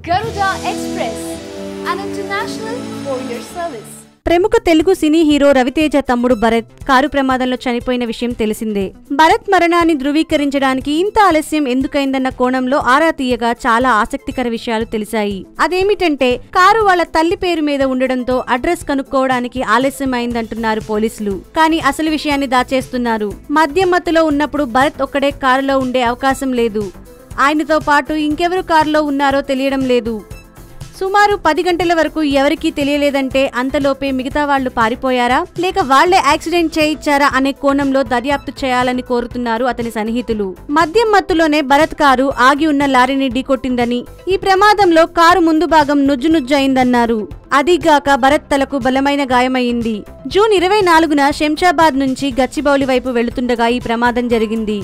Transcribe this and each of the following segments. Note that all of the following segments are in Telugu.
Garuda Express, an international courier service. ప్రముఖ తెలుగు సినీ హీరో రవితేజ తమ్ముడు భరత్ కారు ప్రమాదంలో చనిపోయిన విషయం తెలిసిందే. భరత్ మరణాన్ని ధృవీకరించడానికి ఇంత ఆలస్యం ఎందుకైందన్న కోణంలో ఆరా తీయగా చాలా ఆసక్తికర విషయాలు తెలిసాయి. అదేమిటంటే కారు వాళ్ళ తల్లి పేరు మీద ఉండడంతో అడ్రస్ కనుక్కోవడానికి ఆలస్యం అయిందంటున్నారు పోలీసులు. కానీ అసలు విషయాన్ని దాచేస్తున్నారు. మద్యం మత్తులో ఉన్నప్పుడు భరత్ ఒక్కడే కారులో ఉండే అవకాశం లేదు. ఆయనతో పాటు ఇంకెవరు కారులో ఉన్నారో తెలియడం లేదు. సుమారు 10 గంటల వరకు ఎవరికీ తెలియలేదంటే అంతలోపే మిగతా వాళ్లు పారిపోయారా లేక వాళ్లే యాక్సిడెంట్ చేయించారా అనే కోణంలో దర్యాప్తు చేయాలని కోరుతున్నారు అతని సన్నిహితులు. మద్యం మత్తులోనే భరత్ కారు ఆగి ఉన్న లారీని ఢీకొట్టిందని, ఈ ప్రమాదంలో కారు ముందు భాగం నుజ్జు అయిందన్నారు. అదిగాక భరత్ తలకు బలమైన గాయమైంది. జూన్ 24న శంషాబాద్ నుంచి గచ్చిబౌలి వైపు వెళుతుండగా ఈ ప్రమాదం జరిగింది.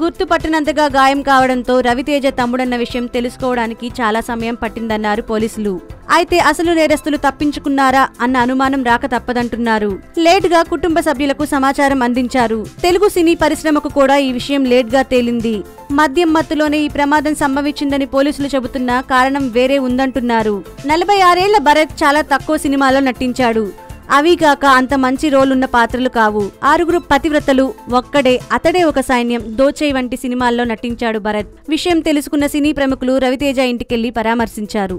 గుర్తుపట్టనంతగా గాయం కావడంతో రవితేజ తమ్ముడన్న విషయం తెలుసుకోవడానికి చాలా సమయం పట్టిందన్నారు పోలీసులు. అయితే అసలు నేరస్తులు తప్పించుకున్నారా అన్న అనుమానం రాక తప్పదంటున్నారు. లేట్ గా కుటుంబ సభ్యులకు సమాచారం అందించారు. తెలుగు సినీ పరిశ్రమకు కూడా ఈ విషయం లేట్ గా తేలింది. మద్యం మత్తులోనే ఈ ప్రమాదం సంభవించిందని పోలీసులు చెబుతున్నా కారణం వేరే ఉందంటున్నారు. 46 ఏళ్ల భరత్ చాలా తక్కువ సినిమాలో నటించాడు. అవిగాక అంత మంచి రోల్ ఉన్న పాత్రలు కావు. 6 పతివ్రతలు, ఒక్కడే, అతడే ఒక సైన్యం, దోచేయ్ వంటి సినిమాల్లో నటించాడు భరత్. విషయం తెలుసుకున్న సినీ ప్రముఖులు రవితేజ ఇంటికెళ్లి పరామర్శించారు.